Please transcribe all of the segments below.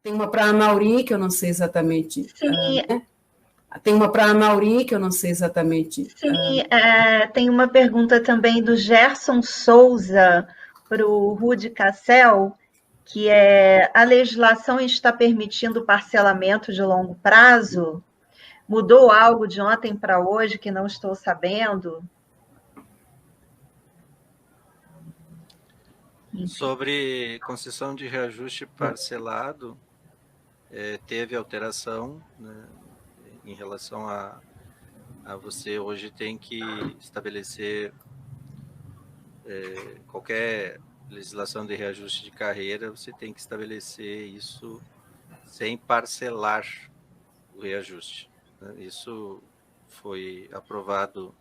Tem uma para a Mauri, que eu não sei exatamente. Sim. Tem uma para a Mauri, que eu não sei exatamente. Sim, tem uma pergunta também do Gerson Souza para o Rudi Cassel, que é: a legislação está permitindo parcelamento de longo prazo? Mudou algo de ontem para hoje que não estou sabendo? Sobre concessão de reajuste parcelado, teve alteração, né, em relação a você hoje tem que estabelecer qualquer legislação de reajuste de carreira, você tem que estabelecer isso sem parcelar o reajuste, né? Isso foi aprovado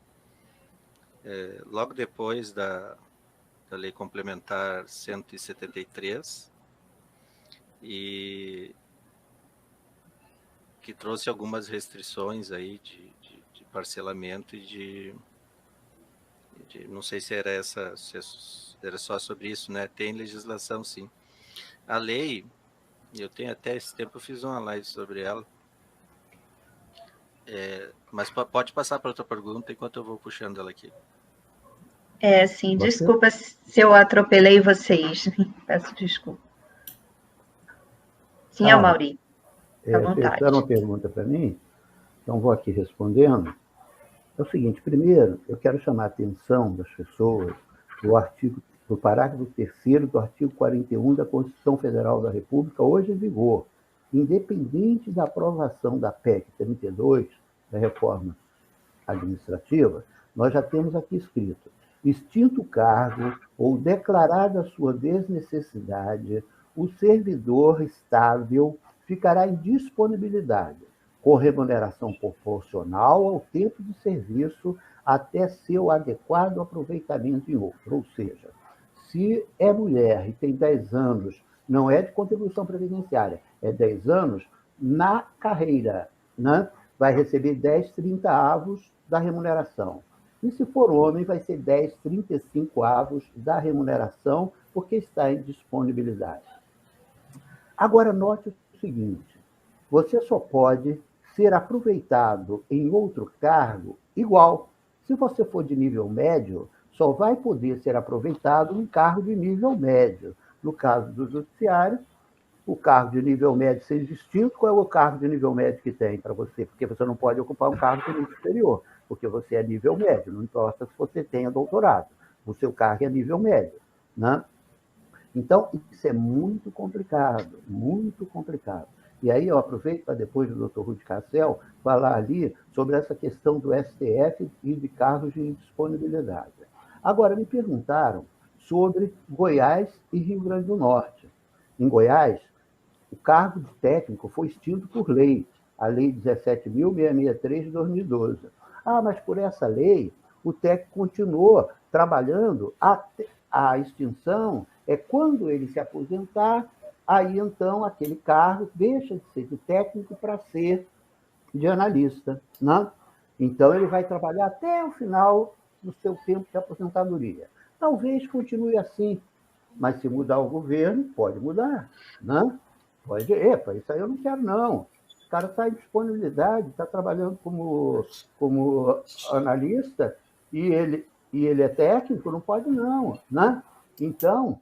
logo depois da Lei Complementar 173 e que trouxe algumas restrições aí de parcelamento e não sei se era era só sobre isso, né? Tem legislação, sim. A lei, eu tenho até esse tempo, eu fiz uma live sobre ela. Mas pode passar para outra pergunta enquanto eu vou puxando ela aqui. Sim, desculpa se eu atropelei vocês. Peço desculpa. Sim, Mauri. À vontade. Fizeram uma pergunta para mim, então vou aqui respondendo. É o seguinte: primeiro, eu quero chamar a atenção das pessoas do parágrafo 3º do artigo 41 da Constituição Federal da República, hoje em vigor. Independente da aprovação da PEC 32, da reforma administrativa, nós já temos aqui escrito: extinto o cargo ou declarada a sua desnecessidade, o servidor estável ficará em disponibilidade, com remuneração proporcional ao tempo de serviço até seu adequado aproveitamento em outro. Ou seja, se é mulher e tem 10 anos, não é de contribuição previdenciária, é 10 anos na carreira, né? Vai receber 10/30 da remuneração. E se for homem, vai ser 10/35 da remuneração, porque está em disponibilidade. Agora, note o seguinte: você só pode ser aproveitado em outro cargo igual. Se você for de nível médio, só vai poder ser aproveitado em cargo de nível médio. No caso do judiciário, o cargo de nível médio seja distinto. Qual é o cargo de nível médio que tem para você? Porque você não pode ocupar um cargo de nível superior, porque você é nível médio, não importa se você tenha doutorado, o seu cargo é nível médio, né? Então, isso é muito complicado, muito complicado. E aí eu aproveito para, depois do Dr. Rudi Cassel, falar ali sobre essa questão do STF e de cargos de indisponibilidade. Agora, me perguntaram sobre Goiás e Rio Grande do Norte. Em Goiás, o cargo de técnico foi extinto por lei, a Lei 17.663 de 2012. Mas por essa lei, o técnico continuou trabalhando até a extinção. É quando ele se aposentar, aí então aquele cargo deixa de ser de técnico para ser de analista, né? Então ele vai trabalhar até o final do seu tempo de aposentadoria. Talvez continue assim, mas se mudar o governo, pode mudar, né? Pode, isso aí eu não quero, não. O cara está em disponibilidade, está trabalhando como analista e ele é técnico, não pode, não, né? Então,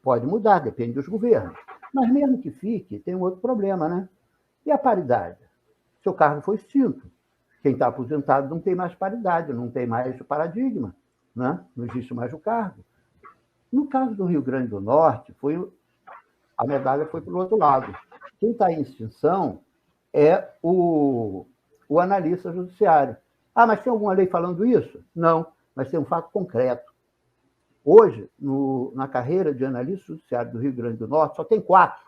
pode mudar, depende dos governos. Mas mesmo que fique, tem um outro problema, né? E a paridade? Seu cargo foi extinto. Quem está aposentado não tem mais paridade, não tem mais o paradigma, né? Não existe mais o cargo. No caso do Rio Grande do Norte, a medalha foi para o outro lado. Quem está em extinção é o analista judiciário. Mas tem alguma lei falando isso? Não, mas tem um fato concreto. Hoje, na carreira de analista judiciário do Rio Grande do Norte, só tem 4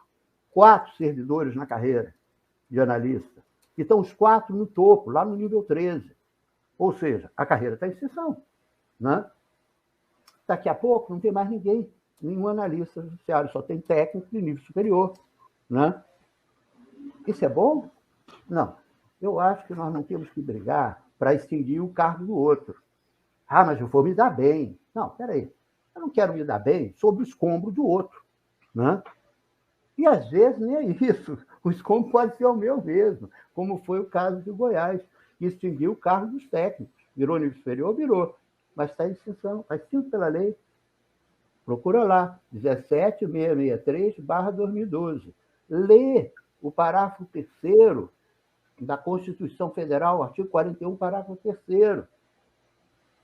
servidores na carreira de analista. E estão os 4 no topo, lá no nível 13. Ou seja, a carreira está em extinção, né? Daqui a pouco não tem mais ninguém, nenhum analista judiciário, só tem técnico de nível superior, né? Isso é bom? Não. Eu acho que nós não temos que brigar para extinguir o cargo do outro. Mas eu vou me dar bem. Não, peraí. Eu não quero me dar bem sob o escombro do outro, né? E, às vezes, nem é isso. O escombro pode ser o meu mesmo, como foi o caso de Goiás, que extinguiu o cargo dos técnicos. Virou nível superior? Virou. Mas está em extinção, está extinto pela lei. Procura lá, 17663/2012. Lê o parágrafo 3º da Constituição Federal, artigo 41, parágrafo 3º.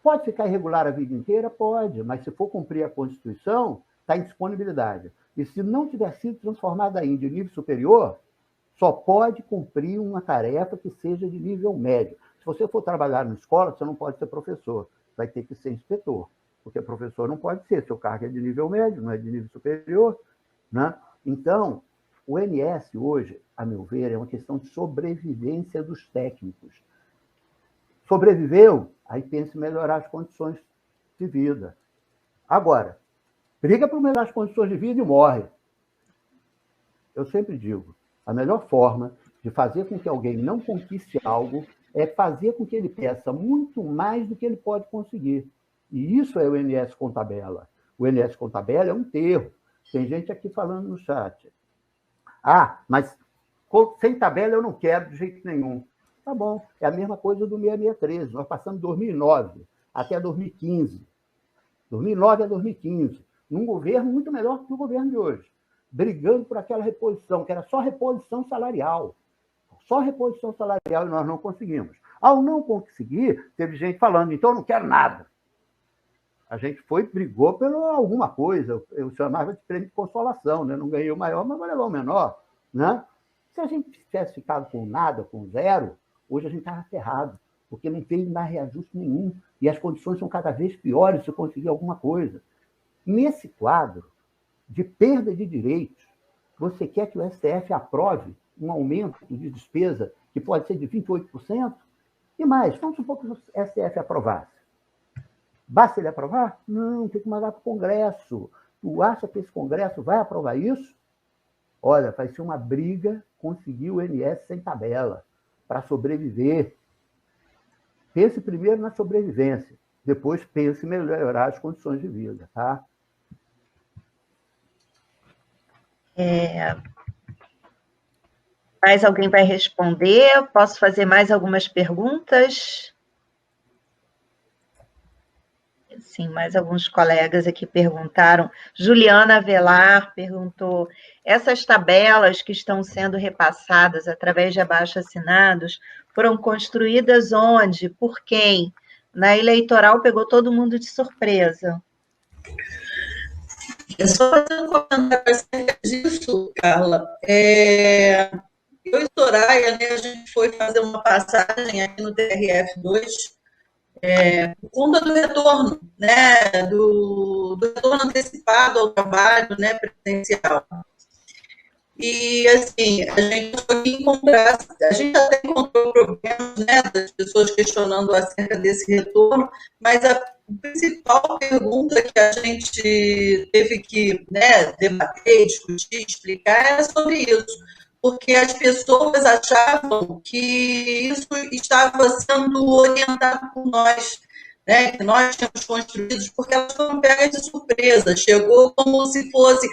Pode ficar irregular a vida inteira? Pode, mas se for cumprir a Constituição, está em disponibilidade. E se não tiver sido transformada ainda em nível superior, só pode cumprir uma tarefa que seja de nível médio. Se você for trabalhar na escola, você não pode ser professor, vai ter que ser inspetor, porque professor não pode ser, seu cargo é de nível médio, não é de nível superior, né? Então, o INS hoje, a meu ver, é uma questão de sobrevivência dos técnicos. Sobreviveu, aí pensa em melhorar as condições de vida. Agora, briga para melhorar as condições de vida e morre. Eu sempre digo, a melhor forma de fazer com que alguém não conquiste algo é fazer com que ele peça muito mais do que ele pode conseguir. E isso é o INS com tabela. O INS com tabela é um enterro. Tem gente aqui falando no chat. Ah, mas sem tabela eu não quero de jeito nenhum. Tá bom, é a mesma coisa do 6613. Nós passamos de 2009 até 2015. 2009 a 2015. Num governo muito melhor que o governo de hoje. Brigando por aquela reposição, que era só reposição salarial. Só reposição salarial, e nós não conseguimos. Ao não conseguir, teve gente falando, então eu não quero nada. A gente brigou por alguma coisa, eu chamava de prêmio de consolação, né? Não ganhei o maior, mas vou levar o menor. Né? Se a gente tivesse ficado com nada, com zero, hoje a gente estava ferrado, porque não tem mais reajuste nenhum, e as condições são cada vez piores se conseguir alguma coisa. Nesse quadro de perda de direitos, você quer que o STF aprove um aumento de despesa que pode ser de 28%? E mais, vamos supor que o STF aprovasse. Basta ele aprovar? Não, tem que mandar para o Congresso. Tu acha que esse Congresso vai aprovar isso? Olha, vai ser uma briga conseguir o INS sem tabela, para sobreviver. Pense primeiro na sobrevivência, depois pense em melhorar as condições de vida, tá? Mais alguém vai responder? Posso fazer mais algumas perguntas? Sim, mais alguns colegas aqui perguntaram. Juliana Avelar perguntou: essas tabelas que estão sendo repassadas através de abaixo-assinados foram construídas onde? Por quem? Na eleitoral pegou todo mundo de surpresa. É só fazer um comentário acerca disso, Carla. Eu e Soraya, né, a gente foi fazer uma passagem aqui no TRF2, por conta do retorno, né, do retorno antecipado ao trabalho, né, presencial. E, assim, a gente foi encontrar, a gente até encontrou problemas, né, das pessoas questionando acerca desse retorno, mas a principal pergunta que a gente teve que, né, debater, discutir, explicar era sobre isso, porque as pessoas achavam que isso estava sendo orientado por nós, né, que nós tínhamos construído, porque elas foram pegas de surpresa, chegou como se fosse,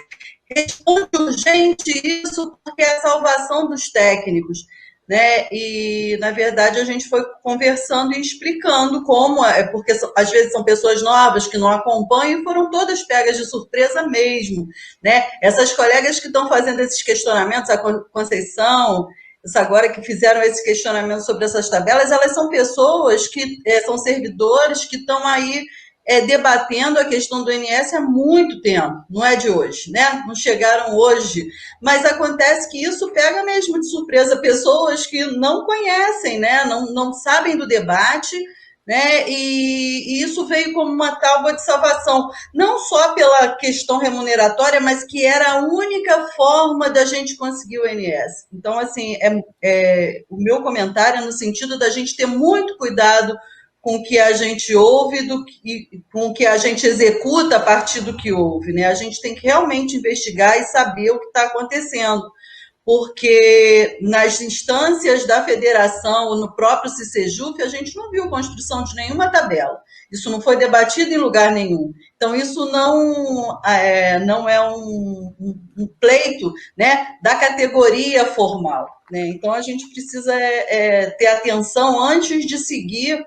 responde urgente isso, porque é a salvação dos técnicos, né, e, na verdade, a gente foi conversando e explicando como, porque às vezes são pessoas novas que não acompanham e foram todas pegas de surpresa mesmo, né, essas colegas que estão fazendo esses questionamentos, a Conceição, agora que fizeram esse questionamento sobre essas tabelas, elas são pessoas que são servidores que estão aí debatendo a questão do INS há muito tempo, não é de hoje, né? Não chegaram hoje, mas acontece que isso pega mesmo de surpresa pessoas que não conhecem, né? Não sabem do debate, né? E isso veio como uma tábua de salvação, não só pela questão remuneratória, mas que era a única forma da gente conseguir o INS. Então, assim, o meu comentário é no sentido da gente ter muito cuidado com o que a gente ouve, com o que a gente executa a partir do que ouve, né? A gente tem que realmente investigar e saber o que está acontecendo, porque nas instâncias da federação, no próprio CICEJUF, a gente não viu construção de nenhuma tabela. Isso não foi debatido em lugar nenhum. Então, isso não é um pleito, né, da categoria formal, né? Então, a gente precisa ter atenção antes de seguir,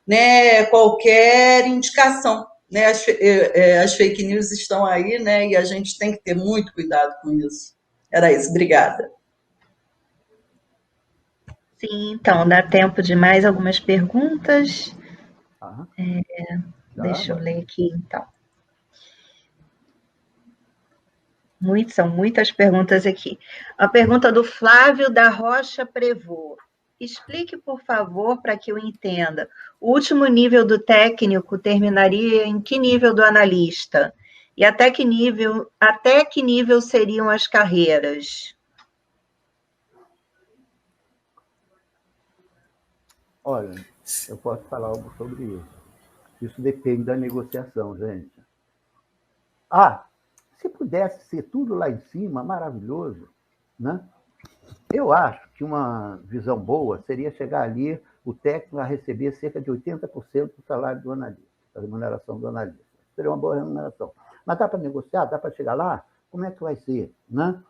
né, qualquer indicação. Né? As fake news estão aí, né, e a gente tem que ter muito cuidado com isso. Era isso, obrigada. Sim, então, dá tempo de mais algumas perguntas. Deixa eu ler aqui, então. São muitas perguntas aqui. A pergunta do Flávio da Rocha Prevô. Explique, por favor, para que eu entenda. O último nível do técnico terminaria em que nível do analista? E até que nível seriam as carreiras? Olha, eu posso falar algo sobre isso. Isso depende da negociação, gente. Se pudesse ser tudo lá em cima, maravilhoso, né? Eu acho que uma visão boa seria chegar ali, o técnico a receber cerca de 80% do salário do analista, da remuneração do analista. Seria uma boa remuneração. Mas dá para negociar? Dá para chegar lá? Como é que vai ser? Né?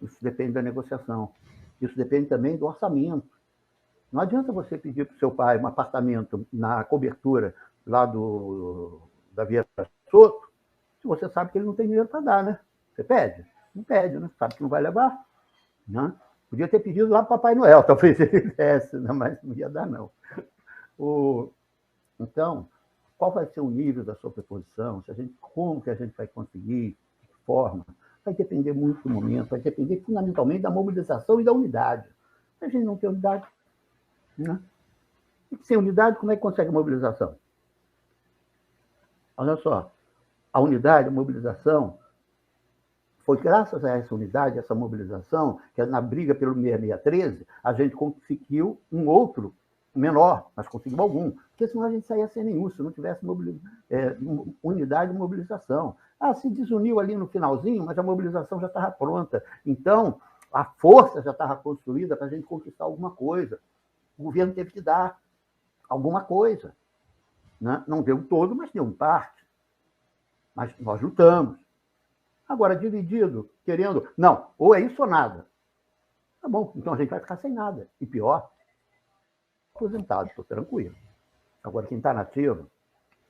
Isso depende da negociação. Isso depende também do orçamento. Não adianta você pedir para o seu pai um apartamento na cobertura lá da Vieira Soto, se você sabe que ele não tem dinheiro para dar, né? Você pede? Não pede, né? Sabe que não vai levar. Né? Podia ter pedido lá para o Papai Noel, talvez ele desse, né? Mas não ia dar, não. Então, qual vai ser o nível da sua preposição? Como que a gente vai conseguir? De que forma? Vai depender muito do momento, vai depender fundamentalmente da mobilização e da unidade. Se a gente não tem unidade, né? E sem unidade, como é que consegue a mobilização? Olha só, a unidade, a mobilização, foi graças a essa unidade, essa mobilização, que na briga pelo 6613, a gente conseguiu um outro menor, mas conseguimos algum, porque senão a gente saía sem nenhum, se não tivesse unidade e mobilização. Se desuniu ali no finalzinho, mas a mobilização já estava pronta. Então, a força já estava construída para a gente conquistar alguma coisa. O governo teve que dar alguma coisa. Né? Não deu todo, mas deu parte. Mas nós lutamos. Agora, dividido, querendo... Não, ou é isso ou nada. Tá bom, então a gente vai ficar sem nada. E pior, aposentado, estou tranquilo. Agora, quem está nativo,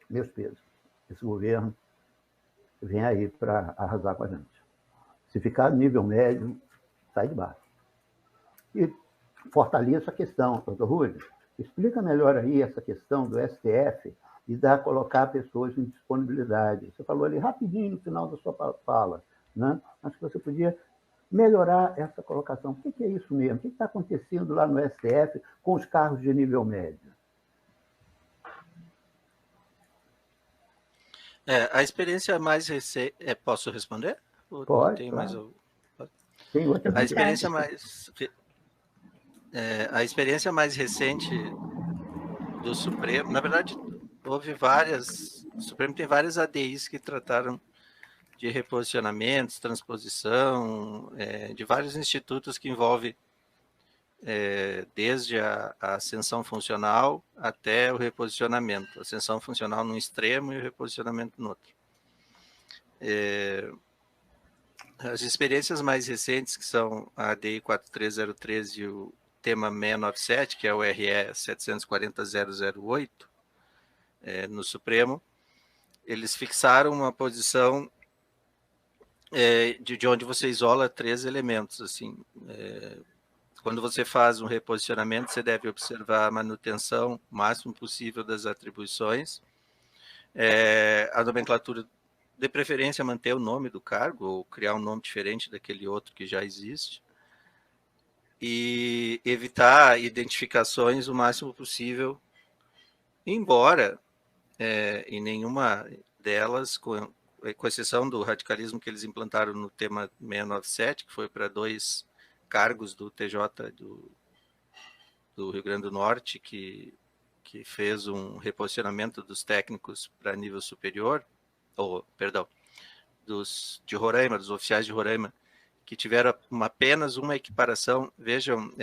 meus pesos, esse governo vem aí para arrasar com a gente. Se ficar nível médio, sai de baixo. E fortaleça a questão, doutor Rui, explica melhor aí essa questão do STF e colocar pessoas em disponibilidade. Você falou ali rapidinho no final da sua fala, né? Acho que você podia melhorar essa colocação. O que é isso mesmo? O que está acontecendo lá no STF com os cargos de nível médio? A experiência mais recente... Posso responder? Pode. Tem claro. mais algum? Tem outra. A experiência mais recente do Supremo, na verdade, houve várias... O Supremo tem várias ADIs que trataram de reposicionamentos, transposição, de vários institutos que envolvem desde a ascensão funcional até o reposicionamento. A ascensão funcional num extremo e o reposicionamento no outro. As experiências mais recentes, que são a ADI 43013 e o tema 697, que é o RE 740.008, no Supremo, eles fixaram uma posição de onde você isola 3 elementos. Assim, quando você faz um reposicionamento, você deve observar a manutenção o máximo possível das atribuições, a nomenclatura, de preferência, manter o nome do cargo ou criar um nome diferente daquele outro que já existe, e evitar identificações o máximo possível, embora em nenhuma delas, com exceção do radicalismo que eles implantaram no tema 697, que foi para 2 cargos do TJ do Rio Grande do Norte, que fez um reposicionamento dos técnicos para nível superior, de Roraima, dos oficiais de Roraima, que tiveram apenas uma equiparação. Vejam,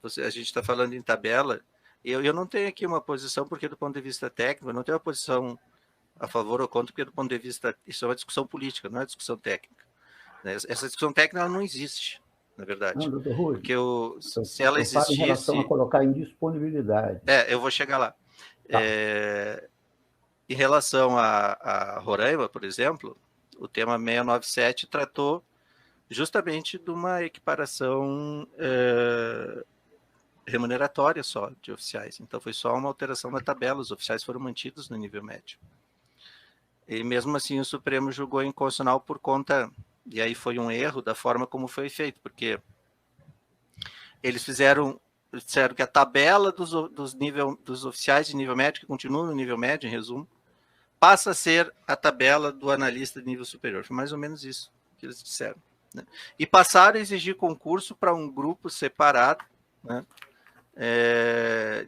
a gente está falando em tabela, eu não tenho aqui uma posição, porque do ponto de vista técnico, eu não tenho uma posição a favor ou contra, porque do ponto de vista, isso é uma discussão política, não é uma discussão técnica. Essa discussão técnica ela não existe, na verdade. Não, doutor Rui, Porque se ela eu falo em relação a existisse... colocar em disponibilidade. Eu vou chegar lá. Tá. Em relação a Roraima, por exemplo, o tema 697 tratou justamente de uma equiparação remuneratória só de oficiais. Então, foi só uma alteração na tabela, os oficiais foram mantidos no nível médio. E mesmo assim, o Supremo julgou inconstitucional por conta, e aí foi um erro da forma como foi feito, porque eles disseram que a tabela dos oficiais de nível médio, que continuam no nível médio, em resumo, passa a ser a tabela do analista de nível superior. Foi mais ou menos isso que eles disseram, né? E passaram a exigir concurso para um grupo separado, né,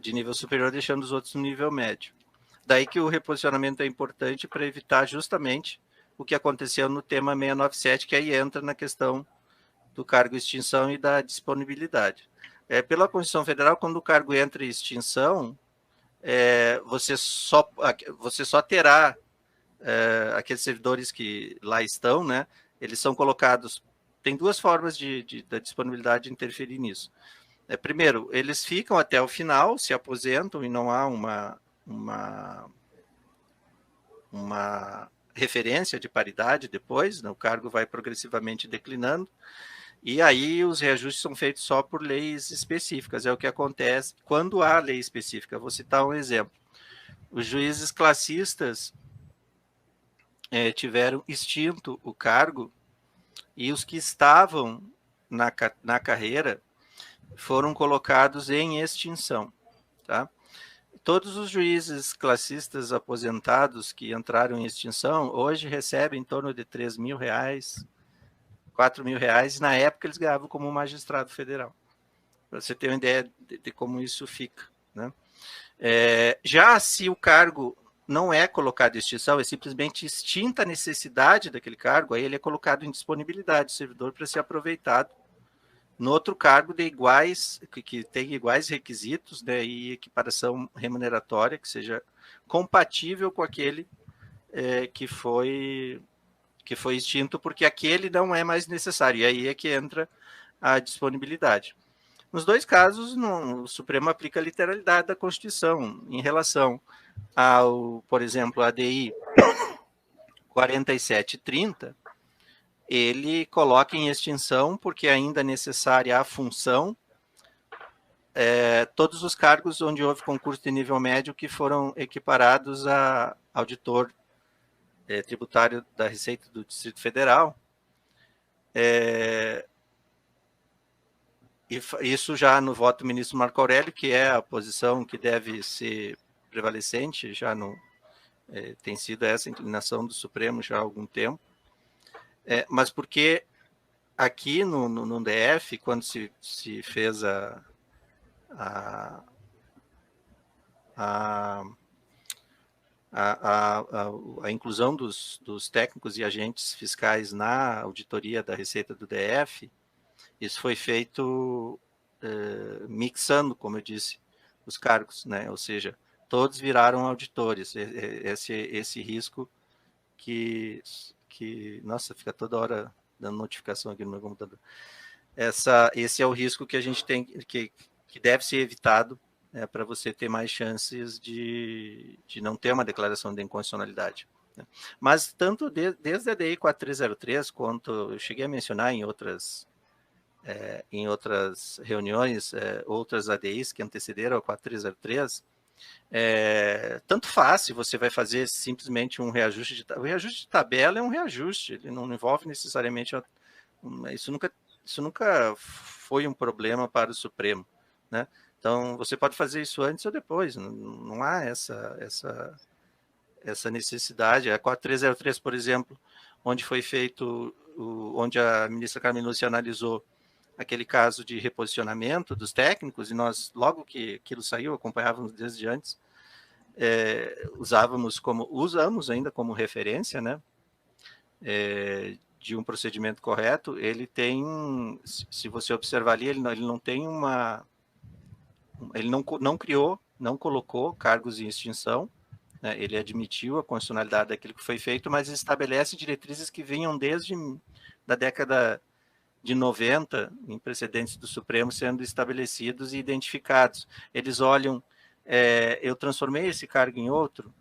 de nível superior, deixando os outros no nível médio. Daí que o reposicionamento é importante para evitar justamente o que aconteceu no tema 697, que aí entra na questão do cargo em extinção e da disponibilidade. Pela Constituição Federal, quando o cargo entra em extinção, você só terá aqueles servidores que lá estão, né? Eles são colocados... Tem duas formas da disponibilidade de interferir nisso. Primeiro, eles ficam até o final, se aposentam e não há uma referência de paridade depois, né? O cargo vai progressivamente declinando, e aí os reajustes são feitos só por leis específicas. É o que acontece quando há lei específica. Vou citar um exemplo. Os juízes classistas tiveram extinto o cargo, e os que estavam na carreira foram colocados em extinção, tá? Todos os juízes classistas aposentados que entraram em extinção, hoje recebem em torno de R$3.000, R$4.000, e na época eles ganhavam como magistrado federal, para você ter uma ideia de como isso fica, né? Já se o cargo não é colocado em extinção, é simplesmente extinta a necessidade daquele cargo, aí ele é colocado em disponibilidade do servidor para ser aproveitado no outro cargo de iguais, que tem iguais requisitos, né, e equiparação remuneratória, que seja compatível com aquele que foi extinto, porque aquele não é mais necessário, e aí é que entra a disponibilidade. Nos dois casos, o Supremo aplica a literalidade da Constituição em relação ao, por exemplo, ADI 4730, ele coloca em extinção, porque ainda é necessária a função, todos os cargos onde houve concurso de nível médio que foram equiparados a auditor tributário da Receita do Distrito Federal. Isso já no voto do ministro Marco Aurélio, que é a posição que deve ser prevalecente, já tem sido essa inclinação do Supremo já há algum tempo. Mas porque aqui no DF, quando se fez a inclusão dos técnicos e agentes fiscais na auditoria da Receita do DF, isso foi feito mixando, como eu disse, os cargos, né? Ou seja, todos viraram auditores. Esse risco que nossa, fica toda hora dando notificação aqui no meu computador. Esse é o risco que a gente tem, que deve ser evitado, para você ter mais chances de não ter uma declaração de inconstitucionalidade, né? Mas tanto desde a DI 4303, quanto eu cheguei a mencionar em outras reuniões, outras ADIs que antecederam a 4303, tanto faz se você vai fazer simplesmente um reajuste o reajuste de tabela é um reajuste, ele não envolve necessariamente isso nunca foi um problema para o Supremo, né? Então você pode fazer isso antes ou depois, não há essa necessidade. A 4303, por exemplo, onde foi feito, onde a ministra Carmen Lúcia analisou aquele caso de reposicionamento dos técnicos, e nós, logo que aquilo saiu, acompanhávamos desde antes, usamos ainda como referência, né, de um procedimento correto. Ele tem, se você observar ali, ele não tem ele não criou, não colocou cargos em extinção, né? Ele admitiu a constitucionalidade daquilo que foi feito, mas estabelece diretrizes que vinham desde da década de 90, em precedentes do Supremo, sendo estabelecidos e identificados. Eles olham, eu transformei esse cargo em outro,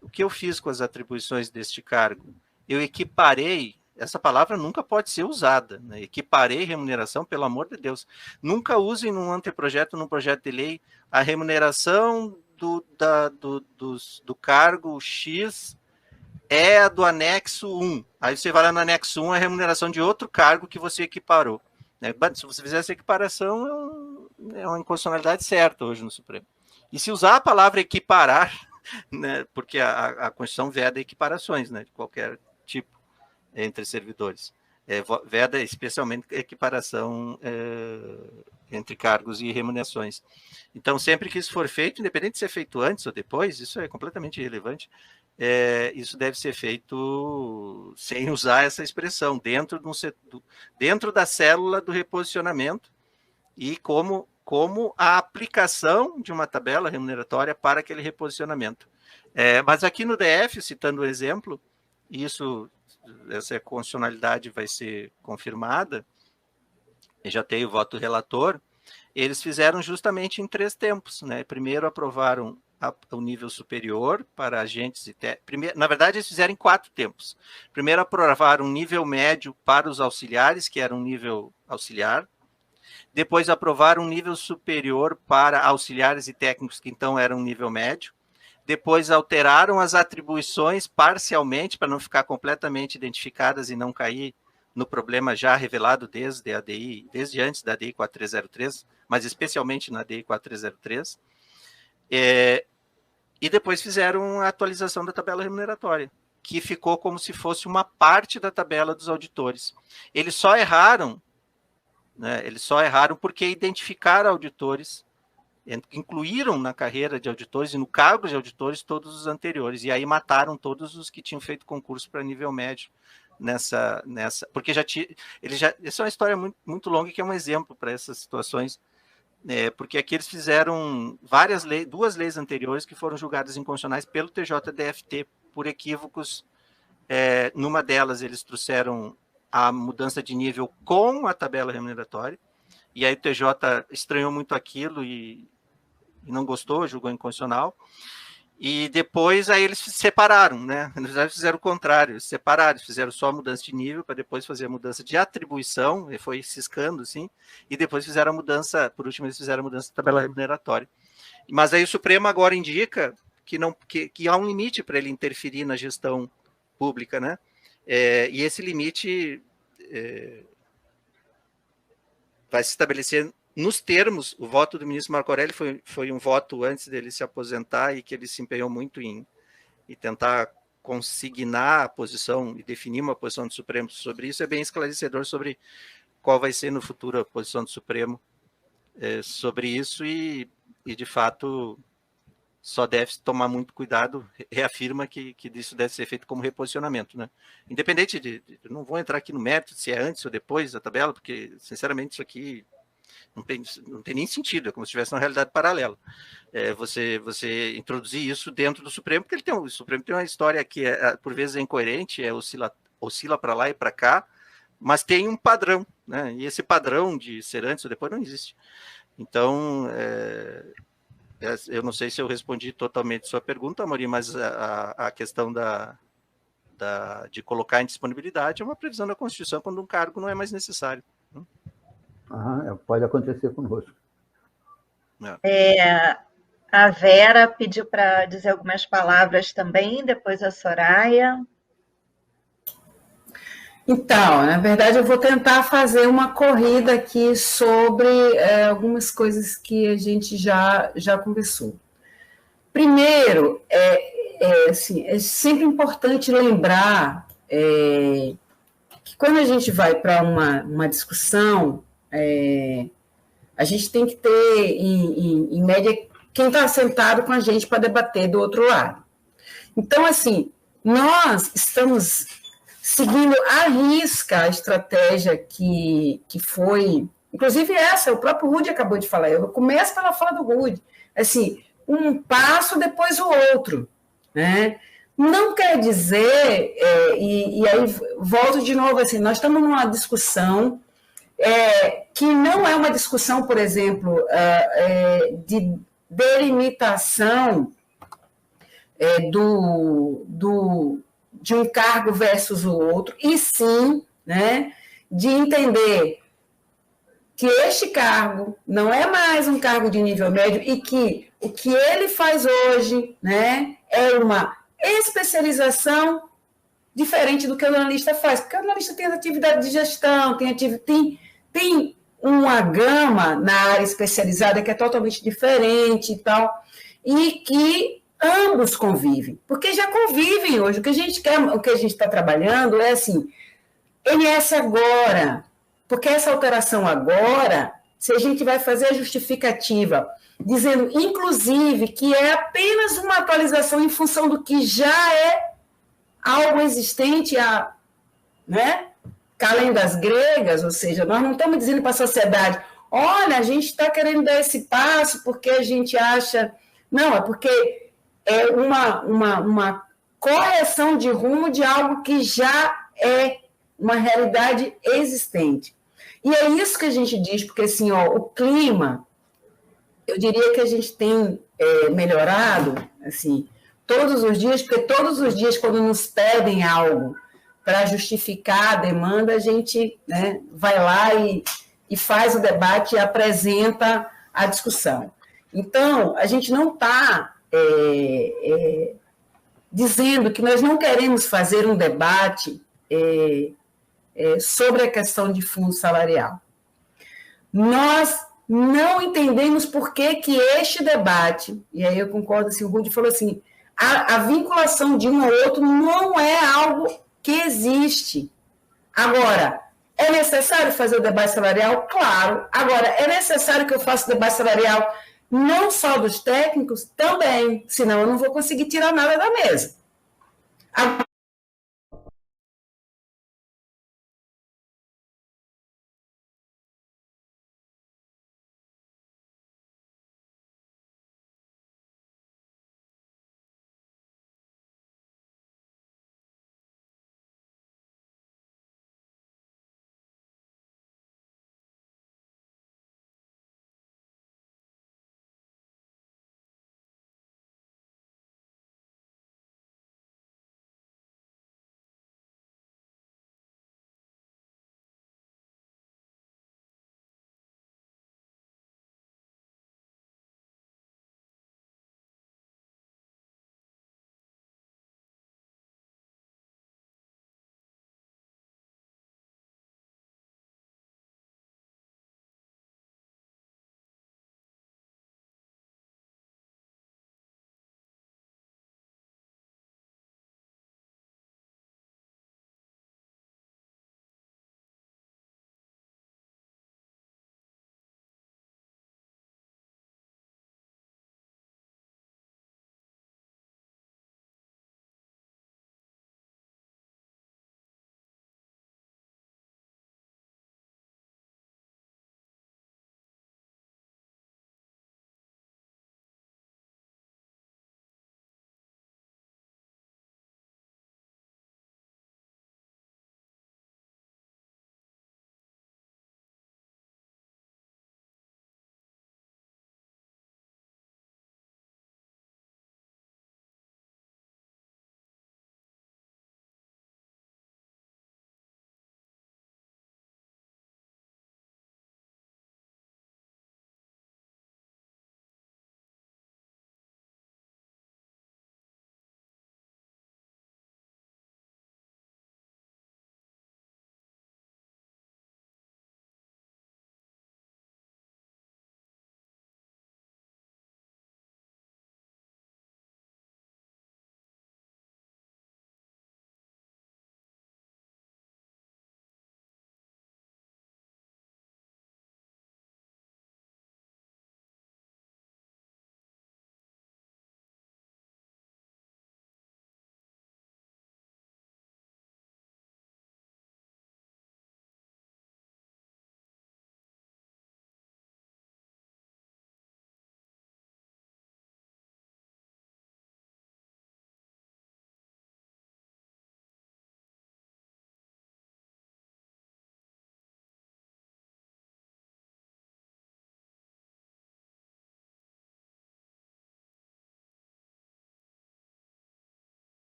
o que eu fiz com as atribuições deste cargo? Eu equiparei, essa palavra nunca pode ser usada, né? Equiparei remuneração, pelo amor de Deus. Nunca usem num anteprojeto, num projeto de lei, a remuneração do cargo X é a do anexo 1. Aí você vai lá no anexo 1, a remuneração de outro cargo que você equiparou. Se você fizer essa equiparação, é uma inconstitucionalidade certa hoje no Supremo. E se usar a palavra equiparar, né, porque a Constituição veda equiparações, né, de qualquer tipo entre servidores. Veda especialmente equiparação entre cargos e remunerações. Então, sempre que isso for feito, independente de ser feito antes ou depois, isso é completamente irrelevante, isso deve ser feito sem usar essa expressão, dentro da célula do reposicionamento e como a aplicação de uma tabela remuneratória para aquele reposicionamento. Mas aqui no DF, citando o exemplo, essa constitucionalidade vai ser confirmada, já tem o voto do relator, eles fizeram justamente em 3 tempos, né? Primeiro aprovaram o nível superior para agentes e na verdade eles fizeram em 4 tempos. Primeiro aprovaram um nível médio para os auxiliares, que era um nível auxiliar. Depois aprovaram um nível superior para auxiliares e técnicos, que então era um nível médio. Depois alteraram as atribuições parcialmente, para não ficar completamente identificadas e não cair no problema já revelado desde antes da ADI 4303, mas especialmente na ADI 4303. E depois fizeram a atualização da tabela remuneratória, que ficou como se fosse uma parte da tabela dos auditores. Eles só erraram, né? Eles só erraram porque identificaram auditores, incluíram na carreira de auditores e no cargo de auditores todos os anteriores, e aí mataram todos os que tinham feito concurso para nível médio porque essa é uma história muito, muito longa, que é um exemplo para essas situações, porque aqui eles fizeram 2 leis anteriores que foram julgadas inconstitucionais pelo TJDFT por equívocos. Numa delas eles trouxeram a mudança de nível com a tabela remuneratória, e aí o TJ estranhou muito aquilo e não gostou, julgou inconstitucional, e depois aí eles se separaram, né? Eles fizeram o contrário, separaram, fizeram só a mudança de nível para depois fazer a mudança de atribuição, e foi ciscando assim, e depois fizeram a mudança, por último eles fizeram a mudança da tabela remuneratória. Mas aí o Supremo agora indica que há um limite para ele interferir na gestão pública, né? E esse limite vai se estabelecer nos termos. O voto do ministro Marco Aurélio foi um voto antes dele se aposentar, e que ele se empenhou muito em tentar consignar a posição e definir uma posição do Supremo sobre isso. É bem esclarecedor sobre qual vai ser no futuro a posição do Supremo sobre isso, e de fato só deve tomar muito cuidado, reafirma que isso deve ser feito como reposicionamento, né? Independente não vou entrar aqui no mérito se é antes ou depois da tabela, porque sinceramente isso aqui não tem nem sentido, é como se estivesse uma realidade paralela. Você introduzir isso dentro do Supremo, porque o Supremo tem uma história que por vezes é incoerente, oscila para lá e para cá, mas tem um padrão, né? E esse padrão de ser antes ou depois não existe. Então, eu não sei se eu respondi totalmente a sua pergunta, Amorim, mas a questão de colocar em disponibilidade é uma previsão da Constituição quando um cargo não é mais necessário. Pode acontecer conosco. A Vera pediu para dizer algumas palavras também, depois a Soraya. Então, na verdade, eu vou tentar fazer uma corrida aqui sobre algumas coisas que a gente já conversou. Primeiro, é sempre importante lembrar que quando a gente vai para uma discussão, a gente tem que ter, em média, quem está sentado com a gente para debater do outro lado. Então, assim, nós estamos seguindo à risca a estratégia que foi, inclusive o próprio Rudy acabou de falar, eu começo pela fala do Rudy, assim, um passo depois o outro, né? Não quer dizer, e aí volto de novo assim, nós estamos numa discussão que não é uma discussão, por exemplo, de delimitação de um cargo versus o outro, e sim, né, de entender que este cargo não é mais um cargo de nível médio e que o que ele faz hoje, né, é uma especialização diferente do que o analista faz, porque o analista tem atividade de gestão, tem uma gama na área especializada que é totalmente diferente e tal, e que ambos convivem, porque já convivem hoje. O que a gente quer, o que a gente está trabalhando é assim, NS agora, porque essa alteração agora, se a gente vai fazer a justificativa dizendo, inclusive, que é apenas uma atualização em função do que já é algo existente, né? Além das gregas, ou seja, nós não estamos dizendo para a sociedade, olha, a gente está querendo dar esse passo porque a gente acha... Não, é porque é uma correção de rumo de algo que já é uma realidade existente. E é isso que a gente diz, porque assim, o clima, eu diria que a gente tem melhorado, assim, todos os dias, porque todos os dias, quando nos pedem algo para justificar a demanda, a gente, né, vai lá e faz o debate e apresenta a discussão. Então, a gente não está dizendo que nós não queremos fazer um debate sobre a questão de fundo salarial. Nós não entendemos por que este debate, e aí eu concordo, assim, o Rudi falou assim, a vinculação de um ao outro não é algo que existe. Agora, é necessário fazer o debate salarial? Claro. Agora, é necessário que eu faça o debate salarial não só dos técnicos? Também, senão eu não vou conseguir tirar nada da mesa. Agora,